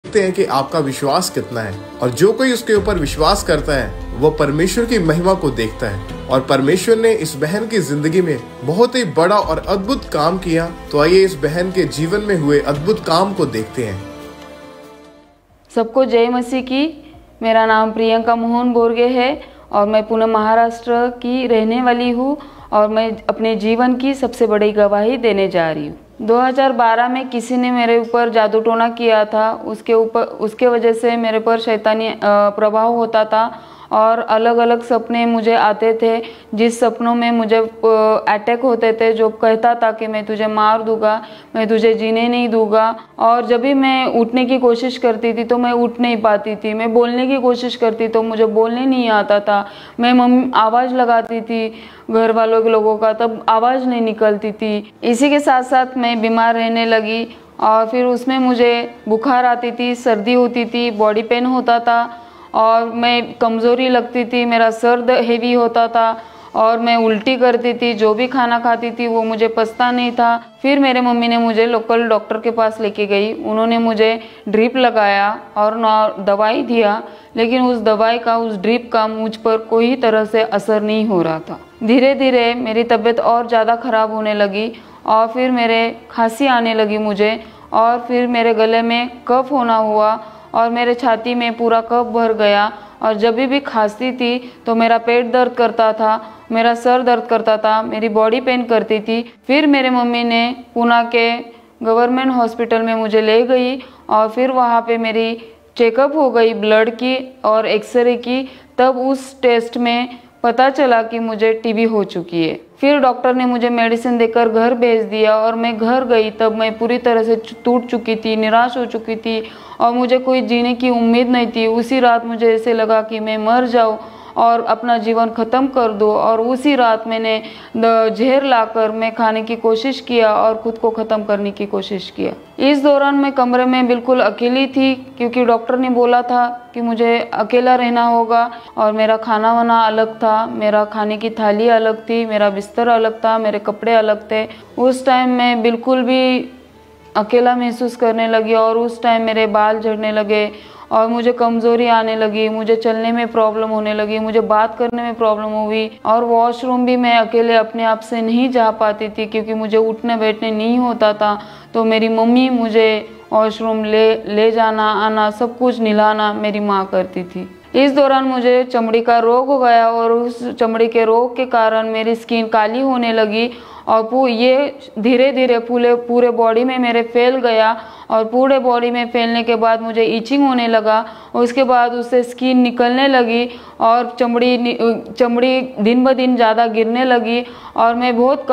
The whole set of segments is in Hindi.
देखते हैं कि आपका विश्वास कितना है, और जो कोई उसके ऊपर विश्वास करता है वो परमेश्वर की महिमा को देखता है। और परमेश्वर ने इस बहन की जिंदगी में बहुत ही बड़ा और अद्भुत काम किया। तो आइए इस बहन के जीवन में हुए अद्भुत काम को देखते हैं। सबको जय मसीह की। मेरा नाम प्रियंका मोहन बोरगे है और मैं पुणे महाराष्ट्र की रहने वाली हूँ और मैं अपने जीवन की सबसे बड़ी गवाही देने जा रही हूँ। 2012 में किसी ने मेरे ऊपर जादू टोना किया था। उसके वजह से मेरे पर शैतानी प्रभाव होता था और अलग अलग सपने मुझे आते थे, जिस सपनों में मुझे अटैक होते थे, जो कहता था कि मैं तुझे मार दूंगा, मैं तुझे जीने नहीं दूंगा। और जब भी मैं उठने की कोशिश करती थी तो मैं उठ नहीं पाती थी, मैं बोलने की कोशिश करती तो मुझे बोलने नहीं आता था। मैं आवाज़ लगाती थी घर वालों के लोगों का, तब आवाज़ नहीं निकलती थी। इसी के साथ साथ मैं बीमार रहने लगी और फिर उसमें मुझे बुखार आती थी, सर्दी होती थी, बॉडी पेन होता था और मैं कमज़ोरी लगती थी, मेरा सर हेवी होता था और मैं उल्टी करती थी। जो भी खाना खाती थी वो मुझे पचता नहीं था। फिर मेरे मम्मी ने मुझे लोकल डॉक्टर के पास लेके गई। उन्होंने मुझे ड्रिप लगाया और दवाई दिया, लेकिन उस दवाई का, उस ड्रिप का मुझ पर कोई तरह से असर नहीं हो रहा था। धीरे धीरे मेरी तबीयत और ज़्यादा ख़राब होने लगी और फिर मेरे खांसी आने लगी मुझे, और फिर मेरे गले में कफ होना हुआ और मेरे छाती में पूरा कफ भर गया। और जब भी खांसती थी तो मेरा पेट दर्द करता था, मेरा सर दर्द करता था, मेरी बॉडी पेन करती थी। फिर मेरे मम्मी ने पुणे के गवर्नमेंट हॉस्पिटल में मुझे ले गई और फिर वहाँ पे मेरी चेकअप हो गई, ब्लड की और एक्सरे की। तब उस टेस्ट में पता चला कि मुझे टीबी हो चुकी है। फिर डॉक्टर ने मुझे मेडिसिन देकर घर भेज दिया और मैं घर गई। तब मैं पूरी तरह से टूट चुकी थी, निराश हो चुकी थी और मुझे कोई जीने की उम्मीद नहीं थी। उसी रात मुझे ऐसे लगा कि मैं मर जाऊं और अपना जीवन ख़त्म कर दो। और उसी रात मैंने जहर लाकर मैं खाने की कोशिश किया और ख़ुद को ख़त्म करने की कोशिश किया। इस दौरान मैं कमरे में बिल्कुल अकेली थी, क्योंकि डॉक्टर ने बोला था कि मुझे अकेला रहना होगा। और मेरा खाना वाना अलग था, मेरा खाने की थाली अलग थी, मेरा बिस्तर अलग था, मेरे कपड़े अलग थे। उस टाइम मैं बिल्कुल भी अकेला महसूस करने लगी और उस टाइम मेरे बाल झड़ने लगे और मुझे कमज़ोरी आने लगी, मुझे चलने में प्रॉब्लम होने लगी, मुझे बात करने में प्रॉब्लम हुई। और वॉशरूम भी मैं अकेले अपने आप से नहीं जा पाती थी, क्योंकि मुझे उठने बैठने नहीं होता था। तो मेरी मम्मी मुझे वॉशरूम ले जाना आना, सब कुछ नहलाना मेरी माँ करती थी। इस दौरान मुझे चमड़ी का रोग हो गया और उस चमड़ी के रोग के कारण मेरी स्किन काली होने लगी और ये धीरे धीरे पूरे बॉडी में मेरे फैल गया। और पूरे बॉडी में फैलने के बाद मुझे इचिंग होने लगा और उसके बाद उससे स्किन निकलने लगी और चमड़ी दिन ब दिन ज़्यादा गिरने लगी और मैं बहुत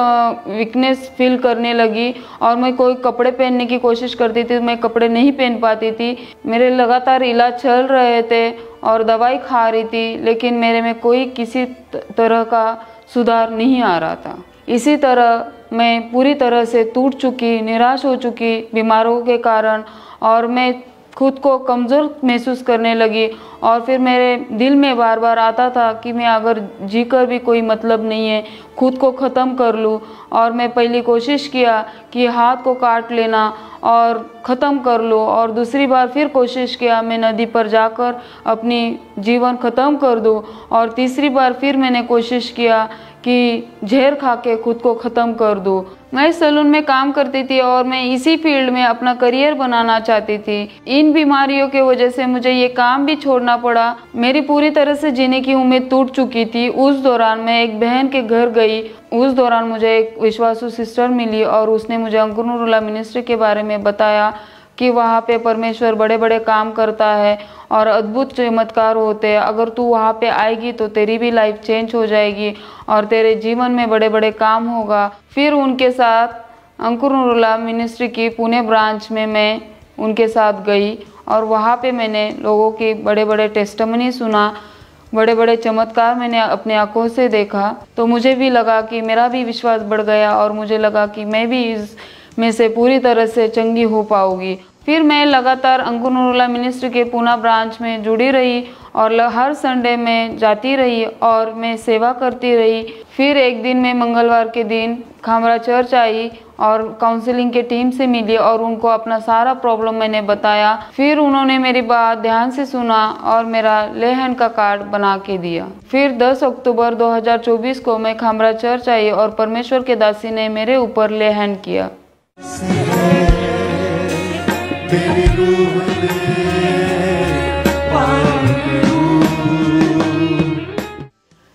वीकनेस फील करने लगी। और मैं कोई कपड़े पहनने की कोशिश करती थी, मैं कपड़े नहीं पहन पाती थी। मेरे लगातार इलाज चल रहे थे और दवाई खा रही थी, लेकिन मेरे में कोई किसी तरह का सुधार नहीं आ रहा था। इसी तरह मैं पूरी तरह से टूट चुकी, निराश हो चुकी बीमारों के कारण, और मैं खुद को कमज़ोर महसूस करने लगी। और फिर मेरे दिल में बार बार आता था कि मैं अगर जीकर भी कोई मतलब नहीं है, खुद को ख़त्म कर लूँ। और मैं पहली कोशिश किया कि हाथ को काट लेना और ख़त्म कर लो, और दूसरी बार फिर कोशिश किया मैं नदी पर जाकर अपनी जीवन ख़त्म कर दूँ। और तीसरी बार फिर मैंने कोशिश किया कि जहर खा के खुद को ख़त्म कर दूँ। मैं सैलून में काम करती थी और मैं इसी फील्ड में अपना करियर बनाना चाहती थी। इन बीमारियों की वजह से मुझे ये काम भी छोड़ना पड़ा। मेरी पूरी तरह से जीने की उम्मीद टूट चुकी थी। उस दौरान मैं एक बहन के घर गई। उस दौरान मुझे एक विश्वासु सिस्टर मिली और उसने मुझे अंकुर मिनिस्ट्री के बारे में बताया कि वहाँ पे परमेश्वर बड़े बड़े काम करता है और अद्भुत चमत्कार होते हैं। अगर तू वहाँ पे आएगी तो तेरी भी लाइफ चेंज हो जाएगी और तेरे जीवन में बड़े बड़े काम होगा। फिर उनके साथ अंकुर मिनिस्ट्री की पुणे ब्रांच में मैं उनके साथ गई और वहाँ पे मैंने लोगों की बड़े बड़े टेस्टिमनी सुना, बड़े बड़े चमत्कार मैंने अपने आंखों से देखा। तो मुझे भी लगा कि मेरा भी विश्वास बढ़ गया और मुझे लगा कि मैं भी इस में से पूरी तरह से चंगी हो पाऊंगी। फिर मैं लगातार अंकुर नूरुल्लाह मिनिस्ट्री के पूना ब्रांच में जुड़ी रही और हर संडे में जाती रही और मैं सेवा करती रही। फिर एक दिन मैं मंगलवार के दिन खामरा चर्च आई और काउंसलिंग के टीम से मिली और उनको अपना सारा प्रॉब्लम मैंने बताया। फिर उन्होंने मेरी बात ध्यान से सुना और मेरा ले हैंड का कार्ड बना के दिया। फिर 10 अक्टूबर 2024 को मैं खामरा चर्च आई और परमेश्वर के दासी ने मेरे ऊपर ले हैंड किया।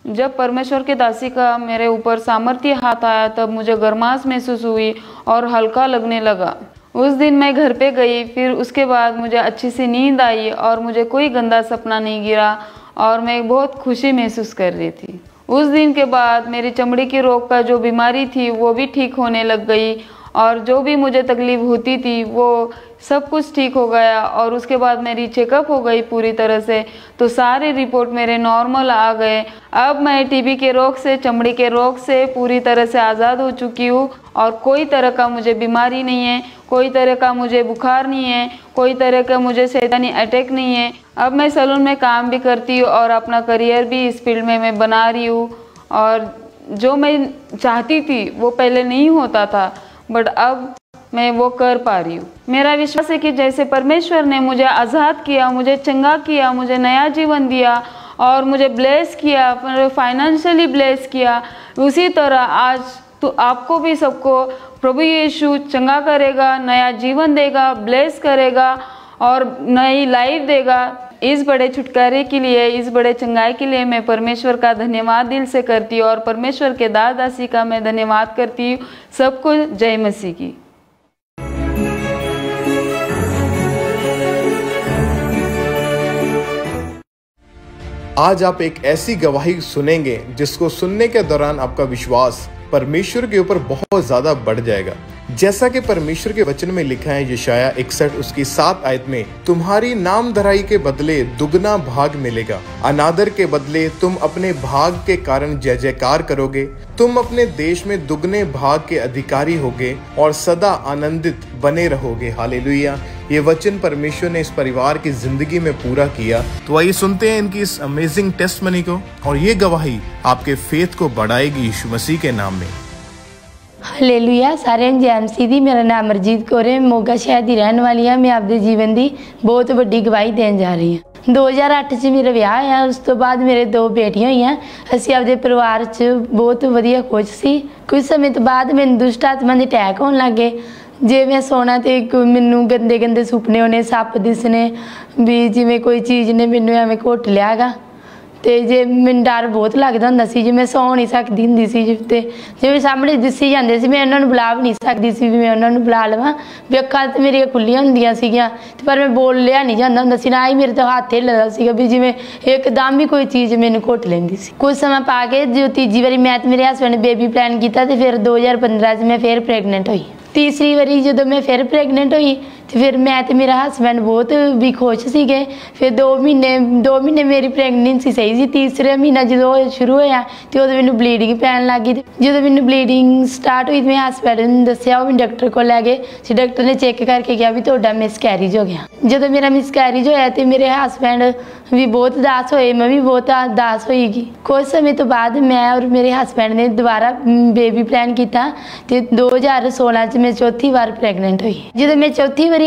जब परमेश्वर के दासी का मेरे ऊपर सामर्थ्य हाथ आया तब मुझे गर्माश महसूस हुई और हल्का लगने लगा। उस दिन मैं घर पे गई। फिर उसके बाद मुझे अच्छी सी नींद आई और मुझे कोई गंदा सपना नहीं गिरा और मैं बहुत खुशी महसूस कर रही थी। उस दिन के बाद मेरी चमड़ी की रोग का जो बीमारी थी वो भी ठीक होने लग गई और जो भी मुझे तकलीफ होती थी वो सब कुछ ठीक हो गया। और उसके बाद मेरी चेकअप हो गई पूरी तरह से, तो सारे रिपोर्ट मेरे नॉर्मल आ गए। अब मैं टीबी के रोग से, चमड़ी के रोग से पूरी तरह से आज़ाद हो चुकी हूँ और कोई तरह का मुझे बीमारी नहीं है, कोई तरह का मुझे बुखार नहीं है, कोई तरह का मुझे शैतानी अटैक नहीं है। अब मैं सैलून में काम भी करती हूँ और अपना करियर भी इस फील्ड में मैं बना रही हूँ। और जो मैं चाहती थी वो पहले नहीं होता था, बट अब मैं वो कर पा रही हूँ। मेरा विश्वास है कि जैसे परमेश्वर ने मुझे आज़ाद किया, मुझे चंगा किया, मुझे नया जीवन दिया और मुझे ब्लेस किया, फाइनेंशियली ब्लेस किया, उसी तरह आज तो आपको भी सबको प्रभु यीशु चंगा करेगा, नया जीवन देगा, ब्लेस करेगा और नई लाइफ देगा। इस बड़े छुटकारे के लिए, इस बड़े चंगाई के लिए मैं परमेश्वर का धन्यवाद दिल से करती हूँ और परमेश्वर के दासी का मैं धन्यवाद करती हूँ। सबको जय मसीह की। आज आप एक ऐसी गवाही सुनेंगे जिसको सुनने के दौरान आपका विश्वास परमेश्वर के ऊपर बहुत ज्यादा बढ़ जाएगा। जैसा कि परमेश्वर के वचन में लिखा है यशाया 61 उसकी 7 आयत में, तुम्हारी नामधराई के बदले दुगना भाग मिलेगा, अनादर के बदले तुम अपने भाग के कारण जय जयकार करोगे, तुम अपने देश में दुगने भाग के अधिकारी होगे और सदा आनंदित बने रहोगे। हालेलुया। ये वचन परमेश्वर ने इस परिवार की जिंदगी में पूरा किया। तो आइए सुनते हैं इनकी इस अमेजिंग टेस्टमनी को और ये गवाही आपके फेथ को बढ़ाएगी यीशु मसीह के नाम में। हालेलुया। सारे जय मसीह दी। मेरा नाम अमरजीत कौर है, मोगा शहर की रहने वाली हाँ। मैं आपके जीवन की बहुत बड़ी गवाही देने जा रही हूँ। 2008 च मेरा विआह है, उस तो बाद मेरे 2 बेटियां हुई। असीं आपदे परिवार च बहुत वधिया खुश सी। कुछ समय तो बाद मैनूं दुष्ट आत्मा दे अटैक होने लग गए। जे मैं सोना तो मैनूं गंदे गंदे सुपने होने, सप दिसने भी जिवें कोई चीज़ ने मैनूं एवें घुट लिया गा। तो जे मैनूं डर बहुत लगता हुंदा सी, जे मैं सौ नहीं सकती हुंदी सी, ते जिवें सामने दिसी जांदे सी मैं उन्होंने बुला भी नहीं सकती सी भी मैं उन्होंने बुला लवां। भी अक्खां तो मेरियां खुल्लियां हुंदियां सीगियां पर मैं बोल लिया नहीं जाता हुंदा सी, ना ही मेरे तो हाथ हिलदा सीगा भी जिवें एकदम ही कोई चीज़ मैनूं घुट लैंदी सी। कुछ समय पा के जो तीजी बारी मैं मेरे हसबैंड ने बेबी प्लान किया तो फिर 2015 च मैं फिर प्रेगनेंट हुई। तीसरी बारी जो मैं फिर प्रेगनेंट हुई तो फिर मैं तो मेरा हसबैंड बहुत भी खुश सीगे। फिर 2 महीने मेरी प्रेगनेंसी सही सी। तीसरे महीना जो शुरू होया तो उदों मैनूं ब्लीडिंग पैन लग गई। जो मैनूं ब्लीडिंग स्टार्ट हुई तो मैं हसबैंड ने दस्सिया, वो मैं डॉक्टर को लै गए। डॉक्टर ने चेक करके कहा भी तुहाडा मिसकैरेज हो गया। जो मेरा मिसकैरेज होया तो मेरे हसबैंड भी बहुत उदास होए, मैं भी बहुत उदास होईगी। कुछ समय तो बाद मैं और मेरे हसबैंड ने दोबारा बेबी प्लान किया तो 2016 च मैं चौथी बार प्रेगनेंट हुई। जो मैं चौथी बारी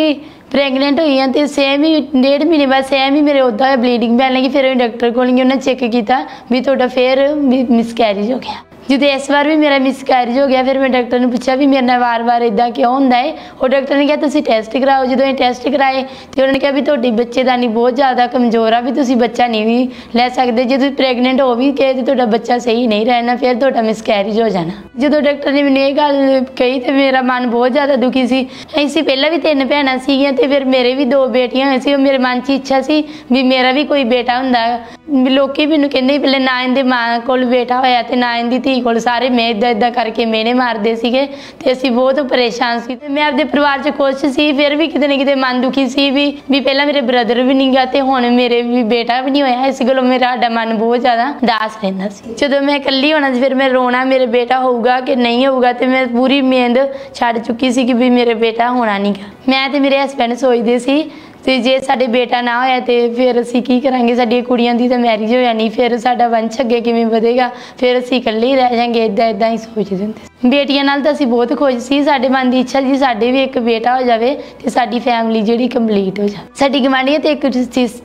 प्रेगनेंट हुई हाँ तो सेम ही 1.5 महीने बाद सेम ही मेरे उदा ब्लीडिंग पैन लगी। फिर डॉक्टर को उन्हें चेक किया भी तुहाडा फिर मिसकैरेज हो गया। जो इस बार भी मेरा मिसकैरेज हो गया। फिर मैं डॉक्टर ने पूछा भी मेरे बार बार इदा क्यों होंदा है। और डॉक्टर ने कहा तुसीं टेस्ट कराओ। जो टेस्ट कराए तो उन्होंने कहा भी तुहाडी बच्चेदानी बहुत ज़्यादा कमज़ोर आ, भी तुसीं बच्चा नहीं भी लै सकते। जो प्रेगनेंट हो भी गए तो तुहाडा बच्चा सही नहीं रहना, फिर तुहाडा मिसकैरेज हो जाना। जो डॉक्टर ने मैंने ये गल कही तो मेरा मन बहुत ज़्यादा दुखी सी। इसी पहले भी 3 भैणां सीगियां ते फिर मेरे भी 2 बेटियां हुई सी। मेरे मन की इच्छा सी भी मेरा भी कोई बेटा हुंदा। ਲੋਕੀ ਮੈਨੂੰ ਕਹਿੰਦੇ ਪਹਿਲੇ ਨਾ ਇਹਦੇ ਮਾਂ ਕੋਲ ਬੇਟਾ ਹੋਇਆ ਤੇ ਨਾ ਇਹਦੀ ਧੀ ਕੋਲ, ਸਾਰੇ ਮੈਂ ਇਦਾਂ ਕਰਕੇ ਮੇਨੇ ਮਾਰਦੇ ਸੀਗੇ ਤੇ ਅਸੀਂ ਬਹੁਤ ਪਰੇਸ਼ਾਨ ਸੀ ਤੇ ਮੈਂ ਆਪਦੇ ਪਰਿਵਾਰ 'ਚ ਖੁਸ਼ ਸੀ। ਫਿਰ ਵੀ ਕਿਤੇ ਨਾ ਕਿਤੇ ਮਨ ਦੁਖੀ ਸੀ ਵੀ ਪਹਿਲਾਂ ਮੇਰੇ ਬ੍ਰਦਰ ਵੀ ਨਹੀਂ ਗਾ ਤੇ ਹੁਣ ਮੇਰੇ ਵੀ ਬੇਟਾ ਵੀ ਨਹੀਂ ਹੋਇਆ। ਇਸ ਗੱਲੋਂ ਮੇਰਾ ਸਾਡਾ ਮਨ ਬਹੁਤ ਜ਼ਿਆਦਾ ਉਦਾਸ ਰਹਿੰਦਾ ਸੀ। ਜਦੋਂ ਮੈਂ ਇਕੱਲੀ ਹੋਣਾ ਸੀ ਫਿਰ ਮੈਂ ਰੋਣਾ ਮੇਰੇ ਬੇਟਾ ਹੋਊਗਾ ਕਿ ਨਹੀਂ ਹੋਊਗਾ ਤੇ ਮੈਂ ਪੂਰੀ ਉਮੀਦ ਛੱਡ ਚੁੱਕੀ ਸੀ ਕਿ ਵੀ ਮੇਰੇ ਬੇਟਾ ਹੋਣਾ ਨਹੀਂ ਗਾ। ਮੈਂ ਤੇ ਮੇਰੇ ਹਸਬੈਂਡ ਸੋਚਦੇ ਸੀ ਤੇ ਜੇ ਸਾਡੇ ਬੇਟਾ ਨਾ ਹੋਇਆ ਤੇ ਫਿਰ ਅਸੀਂ ਕੀ ਕਰਾਂਗੇ, ਸਾਡੀਆਂ ਕੁੜੀਆਂ ਦੀ ਤਾਂ ਮੈਰਿਜ ਹੋ ਜਾਣੀ, ਫਿਰ ਸਾਡਾ ਵੰਸ਼ ਅੱਗੇ ਕਿਵੇਂ ਵਧੇਗਾ, ਫਿਰ ਅਸੀਂ ਇਕੱਲੇ ਹੀ ਰਹਿ ਜਾਾਂਗੇ। ਇਦਾਂ ਹੀ ਸੋਚਦੇ ਹੁੰਦੇ ਸੀ। ਬੇਟੀਆਂ ਨਾਲ ਤਾਂ ਅਸੀਂ ਬਹੁਤ ਖੁਸ਼ ਸੀ। ਸਾਡੇ ਮਨ ਦੀ ਇੱਛਾ ਜੀ ਸਾਡੇ ਵੀ ਇੱਕ ਬੇਟਾ ਹੋ ਜਾਵੇ ਤੇ ਸਾਡੀ ਫੈਮਿਲੀ ਜਿਹੜੀ ਕੰਪਲੀਟ ਹੋ ਜਾਵੇ। ਸਾਡੀ ਗਵਾਂਢੀਆਂ ਤੇ ਇੱਕ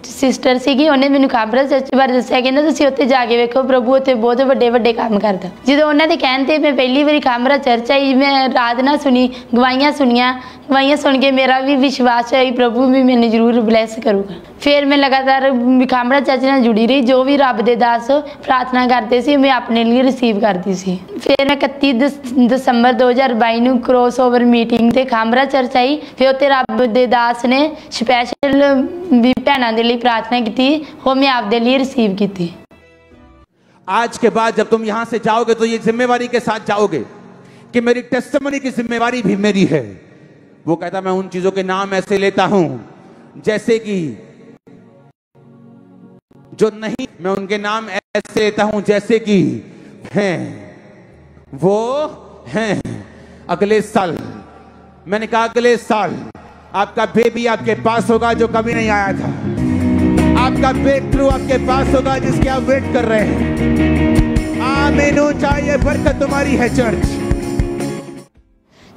ਸਿਸਟਰ ਸੀਗੀ, ਉਹਨੇ ਮੈਨੂੰ ਖਾਬਰਾ ਚਰਚ ਬਾਰੇ ਦੱਸਿਆ, ਕਹਿੰਦਾ ਤੁਸੀਂ ਉੱਥੇ ਜਾ ਕੇ ਵੇਖੋ, ਪ੍ਰਭੂ ਉੱਥੇ ਬਹੁਤ ਵੱਡੇ ਕੰਮ ਕਰਦਾ। ਜਦੋਂ ਉਹਨਾਂ ਦੇ ਕਹਿਣ ਤੇ ਮੈਂ ਪਹਿਲੀ ਵਾਰੀ ਖਾਬਰਾ ਚਰਚ ਆਈ, ਮੈਂ ਆਰਾਧਨਾ ਸੁਣੀ, ਗਵਾਹੀਆਂ ਸੁਣ ਕੇ ਮੇਰਾ ਵੀ ਵਿਸ਼ਵਾਸ ਹੈ ਪ੍ਰਭੂ ਵੀ ਮੈਨੂੰ ਜ਼ਰੂਰ ਬਲੈਸ ਕਰੂਗਾ। ਫਿਰ ਮੈਂ ਲਗਾਤਾਰ ਖਾਬਰਾ ਚਰਚ ਨਾਲ ਜੁੜੀ ਰਹੀ। ਜੋ ਵੀ ਰੱਬ ਦੇ ਦਾਸ ਪ੍ਰਾਰਥਨਾ ਕਰਦੇ ਸੀ ਮੈਂ ਆਪਣੇ ਲਈ ਰਿਸੀਵ ਕਰਦੀ ਸੀ। ਫਿਰ ਮੈਂ 31 ਦਸੰਬਰ 2022 ਨੂੰ ਕ੍ਰੋਸਓਵਰ ਮੀਟਿੰਗ ਤੇ ਖਾਬਰਾ ਚਰਚ ਆਈ। ਫਿਰ ਉੱਥੇ ਰੱਬ ਦੇ ਦਾਸ ਨੇ ਸਪੈਸ਼ਲ ਵੀ ਭੈਣਾਂ ਦੇ ਲਈ ਪ੍ਰਾਰਥਨਾ ਕੀਤੀ, ਉਹ ਮੈਂ ਆਪਦੇ ਲਈ ਰਿਸੀਵ ਕੀਤੀ। आज के बाद जब तुम यहां से जाओगे तो ये जिम्मेवारी के साथ जाओगे कि मेरी टेस्टिमनी की जिम्मेवारी भी मेरी है। वो कहता मैं उन चीजों के नाम ऐसे लेता हूं जैसे कि जो नहीं, मैं उनके नाम ऐसे लेता हूं जैसे कि हैं, वो हैं। अगले साल मैंने कहा अगले साल आपका बेबी आपके पास होगा जो कभी नहीं आया था। आपका ब्रेक थ्रू आपके पास होगा जिसके आप वेट कर रहे हैं। आमीन। चाहिए बरकत तुम्हारी है चर्च।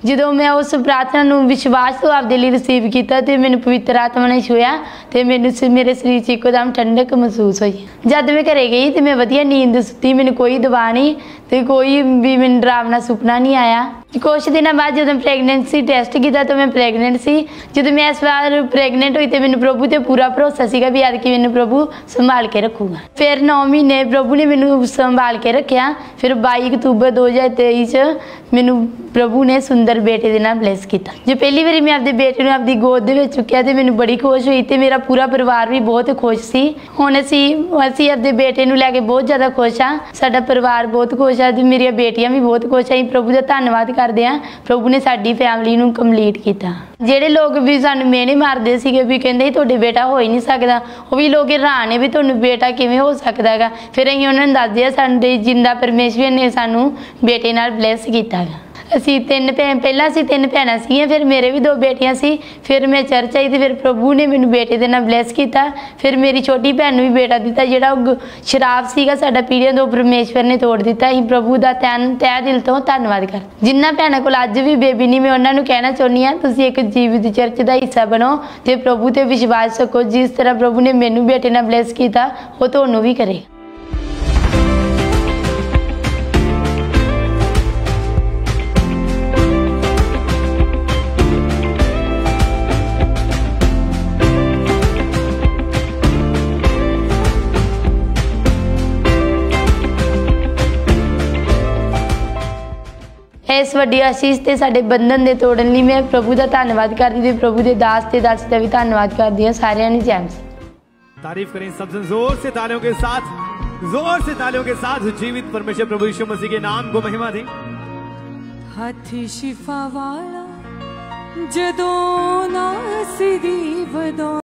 ਜਦੋਂ ਮੈਂ ਉਸ ਪ੍ਰਾਰਥਨਾ ਨੂੰ ਵਿਸ਼ਵਾਸ ਤੋਂ ਆਪਦੇ ਲਈ ਰਿਸੀਵ ਕੀਤਾ ਤੇ ਮੈਨੂੰ ਪਵਿੱਤਰ ਆਤਮਾ ਨੇ ਛੂਇਆ ਤੇ ਮੈਨੂੰ ਮੇਰੇ ਸਰੀਰ 'ਚ ਇੱਕਦਮ ਠੰਡਕ ਮਹਿਸੂਸ ਹੋਈ। ਜਦ ਮੈਂ ਘਰੇ ਗਈ ਤੇ ਮੈਂ ਵਧੀਆ ਨੀਂਦ ਸੁੱਤੀ, ਮੈਨੂੰ ਕੋਈ ਦਵਾ ਨਹੀਂ ਤੇ ਕੋਈ ਵੀ ਮੈਨੂੰ ਡਰਾਵਨਾ ਸੁਪਨਾ ਨਹੀਂ ਆਇਆ। ਕੁਛ ਦਿਨਾਂ ਬਾਅਦ ਜਦੋਂ ਪ੍ਰੈਗਨੈਂਸੀ ਟੈਸਟ ਕੀਤਾ ਤਾਂ ਮੈਂ ਪ੍ਰੈਗਨੈਂਟ ਸੀ। ਜਦੋਂ ਮੈਂ ਇਸ ਵਾਰ ਪ੍ਰੈਗਨੈਂਟ ਹੋਈ ਤੇ ਮੈਨੂੰ ਪ੍ਰਭੂ ਤੇ ਪੂਰਾ ਭਰੋਸਾ ਸੀਗਾ ਵੀ ਐਤਕੀ ਮੈਨੂੰ ਪ੍ਰਭੂ ਸੰਭਾਲ ਕੇ ਰੱਖੂਗਾ। ਫਿਰ 9 ਮਹੀਨੇ ਪ੍ਰਭੂ ਨੇ ਮੈਨੂੰ ਸੰਭਾਲ ਕੇ ਰੱਖਿਆ। ਫਿਰ 22 ਅਕਤੂਬਰ 2023 'ਚ ਮੈਨੂੰ ਪ੍ਰਭੂ ਨੇ ਸੁੰਦਰ ਬੇਟੇ ਦੇ ਨਾਲ ਬਲੈਸ ਕੀਤਾ। ਜੇ ਪਹਿਲੀ ਵਾਰੀ ਮੈਂ ਆਪਦੇ ਬੇਟੇ ਨੂੰ ਆਪਦੀ ਗੋਦ ਦੇ ਵਿੱਚ ਚੁੱਕਿਆ ਤੇ ਮੈਨੂੰ ਬੜੀ ਖੁਸ਼ ਹੋਈ ਤੇ ਮੇਰਾ ਪੂਰਾ ਪਰਿਵਾਰ ਵੀ ਬਹੁਤ ਖੁਸ਼ ਸੀ। ਹੁਣ ਅਸੀਂ ਆਪਦੇ ਬੇਟੇ ਨੂੰ ਲੈ ਕੇ ਬਹੁਤ ਜ਼ਿਆਦਾ ਖੁਸ਼ ਹਾਂ। ਸਾਡਾ ਪਰਿਵਾਰ ਬਹੁਤ ਖੁਸ਼ ਹੈ ਤੇ ਮੇਰੀਆਂ ਬੇਟੀਆਂ ਵੀ ਬਹੁਤ ਖੁਸ਼ ਹੈ। ਪ੍ਰਭੂ ਦਾ ਧੰਨਵਾਦ ਕਰਦੇ ਹਾਂ, ਪ੍ਰਭੂ ਨੇ ਸਾਡੀ ਫੈਮਿਲੀ ਨੂੰ ਕੰਪਲੀਟ ਕੀਤਾ। ਜਿਹੜੇ ਲੋਕ ਵੀ ਸਾਨੂੰ ਮਿਹਣੇ ਮਾਰਦੇ ਸੀਗੇ ਵੀ ਕਹਿੰਦੇ ਤੁਹਾਡੇ ਬੇਟਾ ਹੋ ਹੀ ਨਹੀਂ ਸਕਦਾ, ਉਹ ਵੀ ਲੋਕ ਹੈਰਾਨ ਨੇ ਵੀ ਤੁਹਾਨੂੰ ਬੇਟਾ ਕਿਵੇਂ ਹੋ ਸਕਦਾ ਹੈਗਾ। ਫਿਰ ਅਸੀਂ ਉਹਨਾਂ ਨੂੰ ਦੱਸਦੇ ਆ ਸਾਡੇ ਜਿੰਦਾ ਪਰਮੇਸ਼ਵਰ ਨੇ ਸਾਨੂੰ ਬੇਟੇ ਨਾਲ ਬਲੈਸ ਕੀਤਾ ਹੈਗਾ। ਅਸੀਂ ਪਹਿਲਾਂ ਅਸੀਂ 3 ਭੈਣਾਂ ਸੀਗੀਆਂ, ਫਿਰ ਮੇਰੇ ਵੀ 2 ਬੇਟੀਆਂ ਸੀ। ਫਿਰ ਮੈਂ ਚਰਚ ਆਈ ਤੇ ਫਿਰ ਪ੍ਰਭੂ ਨੇ ਮੈਨੂੰ ਬੇਟੇ ਦੇ ਨਾਲ ਬਲੈਸ ਕੀਤਾ। ਫਿਰ ਮੇਰੀ ਛੋਟੀ ਭੈਣ ਨੂੰ ਵੀ ਬੇਟਾ ਦਿੱਤਾ। ਜਿਹੜਾ ਸ਼ਰਾਬ ਸੀਗਾ ਸਾਡਾ ਪੀੜ੍ਹੀਆਂ ਤੋਂ ਪ੍ਰਮੇਸ਼ਵਰ ਨੇ ਤੋੜ ਦਿੱਤਾ। ਅਸੀਂ ਪ੍ਰਭੂ ਦਾ ਤਹਿ ਦਿਲ ਤੋਂ ਧੰਨਵਾਦ ਕਰਦੇ। ਜਿਨ੍ਹਾਂ ਭੈਣਾਂ ਕੋਲ ਅੱਜ ਵੀ ਬੇਬੀ ਨਹੀਂ, ਮੈਂ ਉਹਨਾਂ ਨੂੰ ਕਹਿਣਾ ਚਾਹੁੰਦੀ ਹਾਂ ਤੁਸੀਂ ਇੱਕ ਜੀਵਿਤ ਚਰਚ ਦਾ ਹਿੱਸਾ ਬਣੋ ਤੇ ਪ੍ਰਭੂ ਤੇ ਵਿਸ਼ਵਾਸ ਰੱਖੋ। ਜਿਸ ਤਰ੍ਹਾਂ ਪ੍ਰਭੂ ਨੇ ਮੈਨੂੰ ਬੇਟੇ ਨਾਲ ਬਲੈਸ ਕੀਤਾ ਉਹ ਤੁਹਾਨੂੰ ਵੀ ਕਰੇ। ਇਸ ਵੱਡੀ ਆਸ਼ੀਸ਼ ਤੇ ਸਾਡੇ ਬੰਧਨ ਦੇ ਤੋੜਨ ਲਈ ਮੈਂ ਪ੍ਰਭੂ ਦਾ ਧੰਨਵਾਦ ਕਰਦੀ ਤੇ ਪ੍ਰਭੂ ਦੇ ਦਾਸ ਤੇ ਦਾਸੀ ਦਾ ਵੀ ਧੰਨਵਾਦ ਕਰਦੀ ਹਾਂ। ਸਾਰਿਆਂ ਨੂੰ ਜੈ ਮਸੀਹ। तारीफ करें सबसे जोर से तालियों के साथ जीवित परमेश्वर प्रभु यीशु मसीह के नाम को महिमा दें। हाथी शिफा वाला जदों नास दी वदों